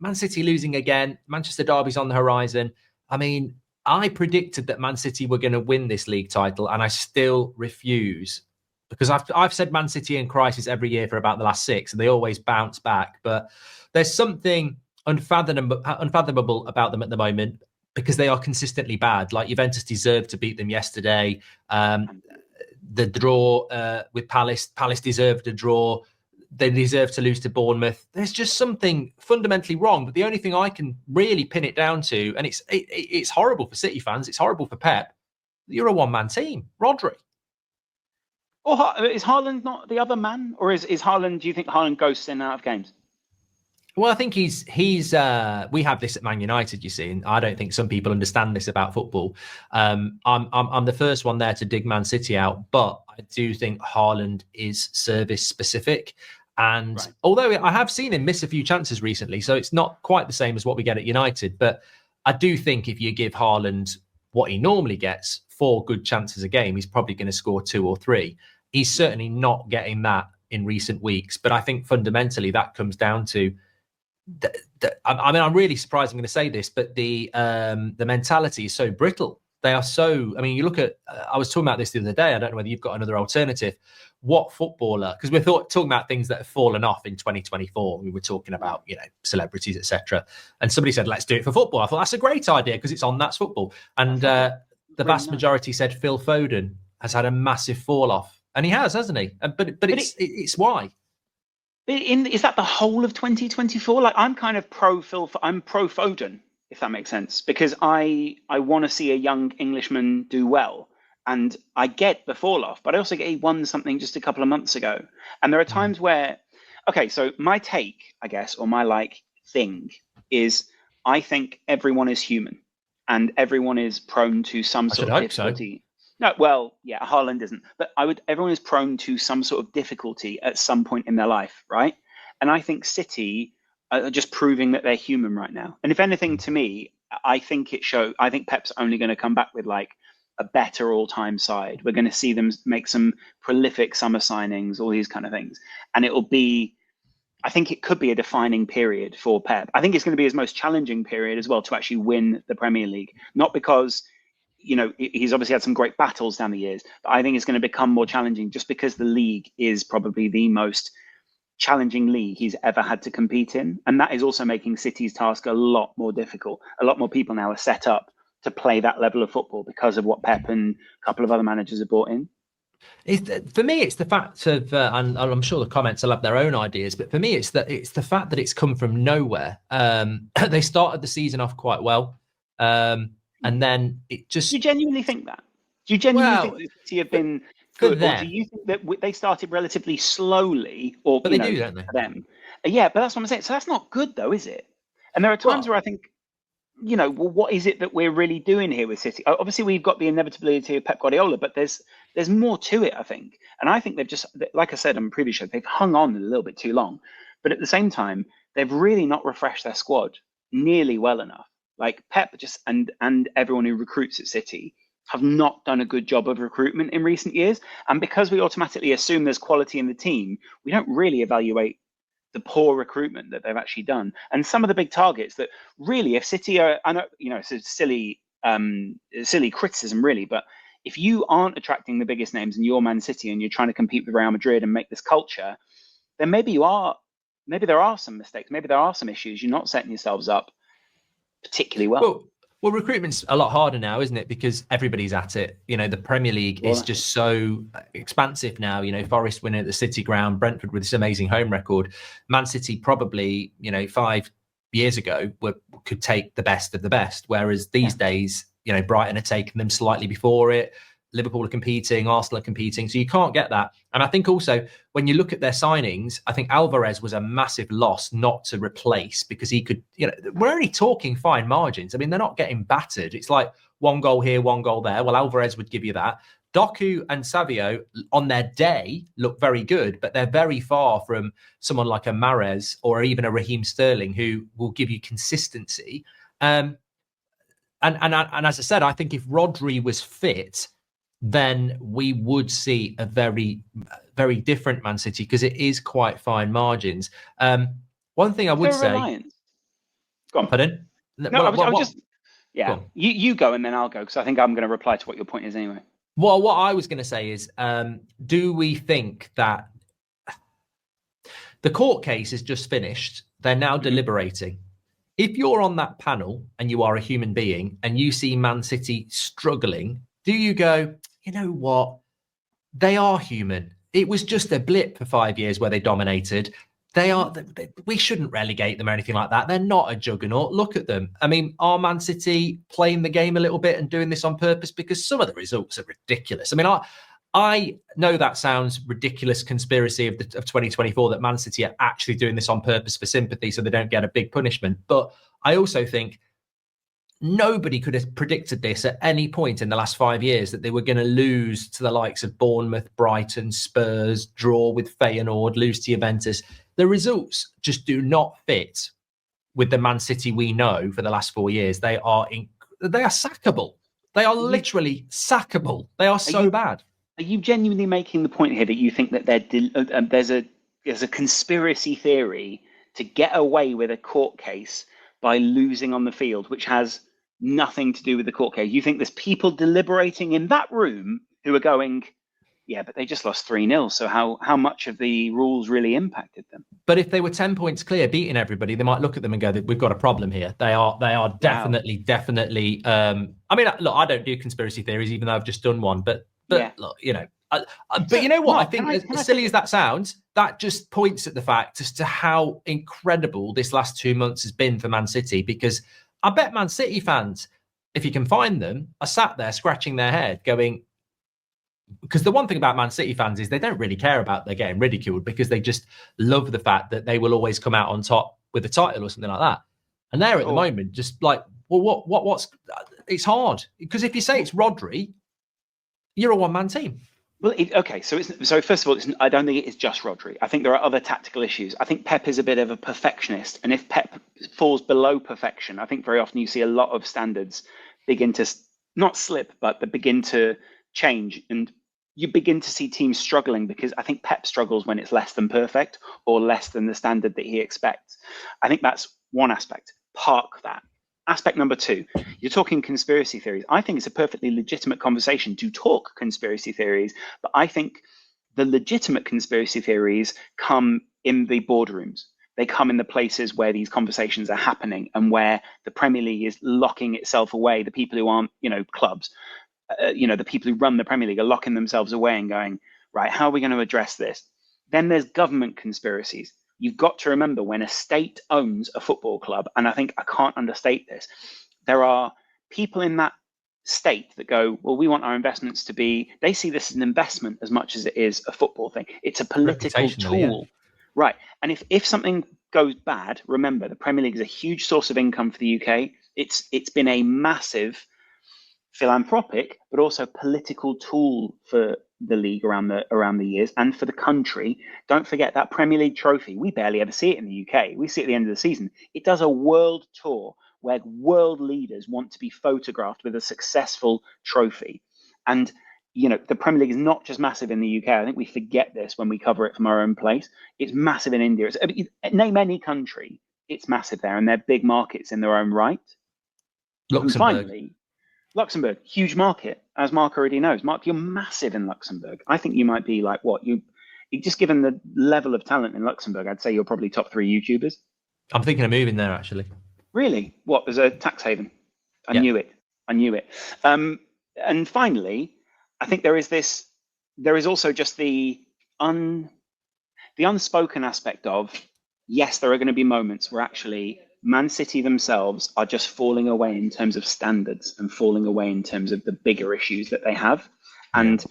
Man City losing again. Manchester Derby's on the horizon. I mean, I predicted that Man City were going to win this league title, and I still refuse because I've said Man City in crisis every year for about the last 6, and they always bounce back. But there's something unfathomable about them at the moment because they are consistently bad. Like Juventus deserved to beat them yesterday. The draw with Palace deserved a draw. They deserve to lose to Bournemouth. There's just something fundamentally wrong. But the only thing I can really pin it down to, and it's horrible for City fans, it's horrible for Pep. You're a one-man team, Rodri. Or is Haaland not the other man, or is Haaland? Do you think Haaland goes in and out of games? Well, I think he's. We have this at Man United, you see, and I don't think some people understand this about football. I'm the first one there to dig Man City out, but I do think Haaland is service specific. And right. Although I have seen him miss a few chances recently, so it's not quite the same as what we get at United, but I do think if you give Haaland what he normally gets, 4 good chances a game, he's probably going to score 2 or 3. He's certainly not getting that in recent weeks, but I think fundamentally that comes down to I mean, I'm really surprised I'm going to say this, but the mentality is so brittle. They are so. I mean, you look at. I was talking about this the other day. I don't know whether you've got another alternative. What footballer? Because we're talking about things that have fallen off in 2024. We were talking about celebrities, etc. And somebody said, "Let's do it for football." I thought that's a great idea because it's on That's Football. And the vast majority said Phil Foden has had a massive fall off, and he has, hasn't he? But it's why. Is that the whole of 2024? Like, I'm kind of I'm pro Foden, if that makes sense, because I want to see a young Englishman do well. And I get the fall off, but I also get he won something just a couple of months ago. And there are times where, okay, so my take, I guess, or my thing is I think everyone is human and everyone is prone to some sort of difficulty. So. No, well, yeah, Haaland isn't, but everyone is prone to some sort of difficulty at some point in their life, right? And I think City are just proving that they're human right now. And if anything, to me, I think Pep's only going to come back with a better all-time side. We're going to see them make some prolific summer signings, all these kind of things. And I think it could be a defining period for Pep. I think it's going to be his most challenging period as well to actually win the Premier League, not because he's obviously had some great battles down the years, but I think it's going to become more challenging just because the league is probably the most challenging league he's ever had to compete in. And that is also making City's task a lot more difficult. A lot more people now are set up to play that level of football because of what Pep and a couple of other managers have brought in. For me, it's the fact of, and I'm sure the comments will have their own ideas, but for me, it's the fact that it's come from nowhere. They started the season off quite well. And then it just... Do you genuinely think that? Do you genuinely think that City have been good? Or do you think that they started relatively slowly? But they do, don't they? Them? Yeah, but that's what I'm saying. So that's not good, though, is it? And there are times where I think, well, what is it that we're really doing here with City? Obviously, we've got the inevitability of Pep Guardiola, but there's more to it, I think. And I think they've just, like I said on the previous show, they've hung on a little bit too long. But at the same time, they've really not refreshed their squad nearly well enough. Like Pep and everyone who recruits at City have not done a good job of recruitment in recent years. And because we automatically assume there's quality in the team, we don't really evaluate the poor recruitment that they've actually done. And some of the big targets that really, if City are, I know, it's a silly criticism really, but if you aren't attracting the biggest names and you're Man City and you're trying to compete with Real Madrid and make this culture, then maybe there are some mistakes. Maybe there are some issues. You're not setting yourselves up particularly well. Well, recruitment's a lot harder now, isn't it? Because everybody's at it. The Premier League is just so expansive now. Forest winning at the City ground, Brentford with this amazing home record. Man City probably, 5 years ago could take the best of the best. Whereas these days, Brighton are taking them slightly before it. Liverpool are competing, Arsenal are competing. So you can't get that. And I think also when you look at their signings, I think Alvarez was a massive loss not to replace because he could, we're only talking fine margins. I mean, they're not getting battered. It's like 1 goal here, 1 goal there. Well, Alvarez would give you that. Doku and Savio on their day look very good, but they're very far from someone like a Mahrez or even a Raheem Sterling who will give you consistency. And as I said, I think if Rodri was fit, then we would see a very, very different Man City because it is quite fine margins. One thing I would say... Go on. Pardon? No, I was just, Go yeah. on. You go and then I'll go because I think I'm going to reply to what your point is anyway. Well, what I was going to say is, do we think that the court case is just finished? They're now deliberating. If you're on that panel and you are a human being and you see Man City struggling, do you go, you know what? They are human. It was just a blip for 5 years where they dominated. We shouldn't relegate them or anything like that. They're not a juggernaut. Look at them. I mean, are Man City playing the game a little bit and doing this on purpose? Because some of the results are ridiculous. I mean, I know that sounds ridiculous conspiracy of 2024 that Man City are actually doing this on purpose for sympathy so they don't get a big punishment. But I also think nobody could have predicted this at any point in the last 5 years, that they were going to lose to the likes of Bournemouth, Brighton, Spurs, draw with Feyenoord, lose to Juventus. The results just do not fit with the Man City we know for the last 4 years. They are sackable. They are literally sackable. They are so bad. Are you genuinely making the point here that you think that there's a conspiracy theory to get away with a court case by losing on the field, which has nothing to do with the court case? You think there's people deliberating in that room who are going, yeah, but they just lost 3-0. So how much of the rules really impacted them? But if they were 10 points clear, beating everybody, they might look at them and go, we've got a problem here. They are definitely. I mean, look, I don't do conspiracy theories, even though I've just done one. But yeah. Look, you know. But you know what? Mark, I think as silly as that sounds, that just points at the fact as to how incredible this last 2 months has been for Man City. Because I bet Man City fans, if you can find them, are sat there scratching their head going, because the one thing about Man City fans is they don't really care about they're getting ridiculed, because they just love the fact that they will always come out on top with a title or something like that. And they're at the moment just like, well, what's it's hard, because if you say it's Rodri, you're a one-man team. Well, okay. So first of all, I don't think it's just Rodri. I think there are other tactical issues. I think Pep is a bit of a perfectionist, and if Pep falls below perfection, I think very often you see a lot of standards begin to not slip, but they begin to change, and you begin to see teams struggling because I think Pep struggles when it's less than perfect or less than the standard that he expects. I think that's one aspect. Park that. Aspect number two, you're talking conspiracy theories. I think it's a perfectly legitimate conversation to talk conspiracy theories, but I think the legitimate conspiracy theories come in the boardrooms. They come in the places where these conversations are happening and where the Premier League is locking itself away. The people who aren't, clubs, the people who run the Premier League are locking themselves away and going, right, how are we going to address this? Then there's government conspiracies. You've got to remember, when a state owns a football club, and I think I can't understate this, there are people in that state that go, well, we want our investments to be, they see this as an investment as much as it is a football thing. It's a political tool. Yeah. Right. And if something goes bad, remember, the Premier League is a huge source of income for the UK. It's been a massive philanthropic, but also political tool for the league around the years and for the country. Don't forget that Premier League trophy. We barely ever see it in the UK. We see it at the end of the season. It does a world tour where world leaders want to be photographed with a successful trophy. And, the Premier League is not just massive in the UK. I think we forget this when we cover it from our own place. It's massive in India. Name any country, it's massive there, and they're big markets in their own right. Luxembourg. And finally, Luxembourg, huge market, as Mark already knows. Mark, you're massive in Luxembourg. I think you might be like, you just given the level of talent in Luxembourg, I'd say you're probably top 3 YouTubers. I'm thinking of moving there, actually. Really? What, as a tax haven? I knew it. And finally, I think there is also just the unspoken aspect of, yes, there are going to be moments where actually Man City themselves are just falling away in terms of standards and falling away in terms of the bigger issues that they have. And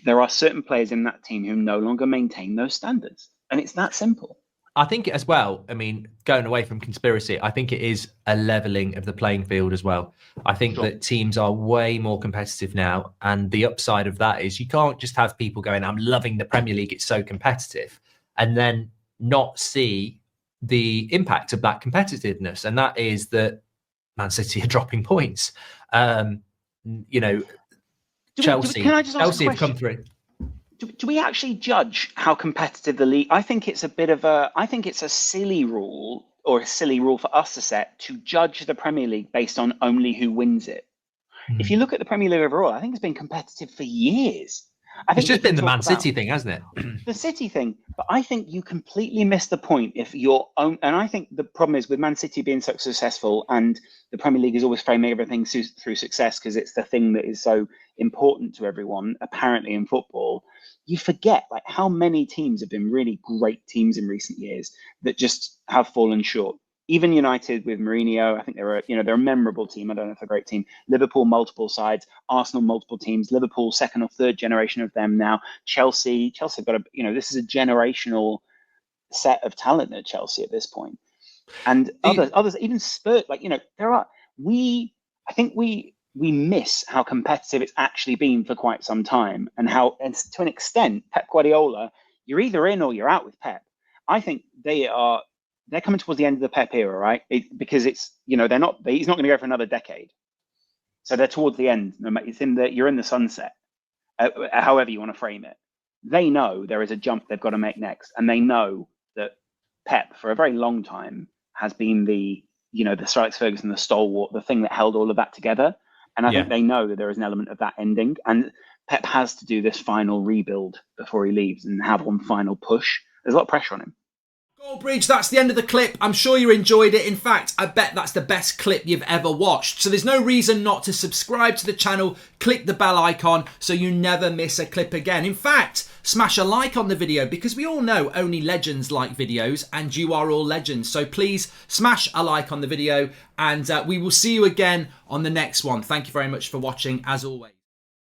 there are certain players in that team who no longer maintain those standards. And it's that simple. I think as well, I mean, going away from conspiracy, I think it is a leveling of the playing field as well. I think that teams are way more competitive now. And the upside of that is you can't just have people going, I'm loving the Premier League, it's so competitive, and then not see the impact of that competitiveness. And that is that Man City are dropping points. Chelsea have come through. Do we actually judge how competitive the league? I think it's a silly rule, or a silly rule for us to set to judge the Premier League based on only who wins it. If you look at the Premier League overall, I think it's been competitive for years. I It's think just if you been the talk Man about City thing, hasn't it? the City thing, but I think you completely miss the point if your own. And I think the problem is with Man City being so successful, and the Premier League is always framing everything through success because it's the thing that is so important to everyone. Apparently, in football, you forget like how many teams have been really great teams in recent years that just have fallen short. Even United with Mourinho, I think they're a memorable team. I don't know if they're a great team. Liverpool, multiple sides. Arsenal, multiple teams. Liverpool, second or third generation of them now. Chelsea have got this is a generational set of talent at Chelsea at this point. And others, even Spurs, there are. I think we miss how competitive it's actually been for quite some time, and to an extent, Pep Guardiola, you're either in or you're out with Pep. I think they're coming towards the end of the Pep era, right? Because he's not going to go for another decade. So they're towards the end. You're in the sunset, however you want to frame it. They know there is a jump they've got to make next. And they know that Pep, for a very long time, has been the Sir Alex Ferguson, the stalwart, the thing that held all of that together. And I think they know that there is an element of that ending. And Pep has to do this final rebuild before he leaves and have one final push. There's a lot of pressure on him. Goldbridge, that's the end of the clip. I'm sure you enjoyed it. In fact, I bet that's the best clip you've ever watched. So there's no reason not to subscribe to the channel, click the bell icon so you never miss a clip again. In fact, smash a like on the video because we all know only legends like videos and you are all legends. So please smash a like on the video and we will see you again on the next one. Thank you very much for watching as always.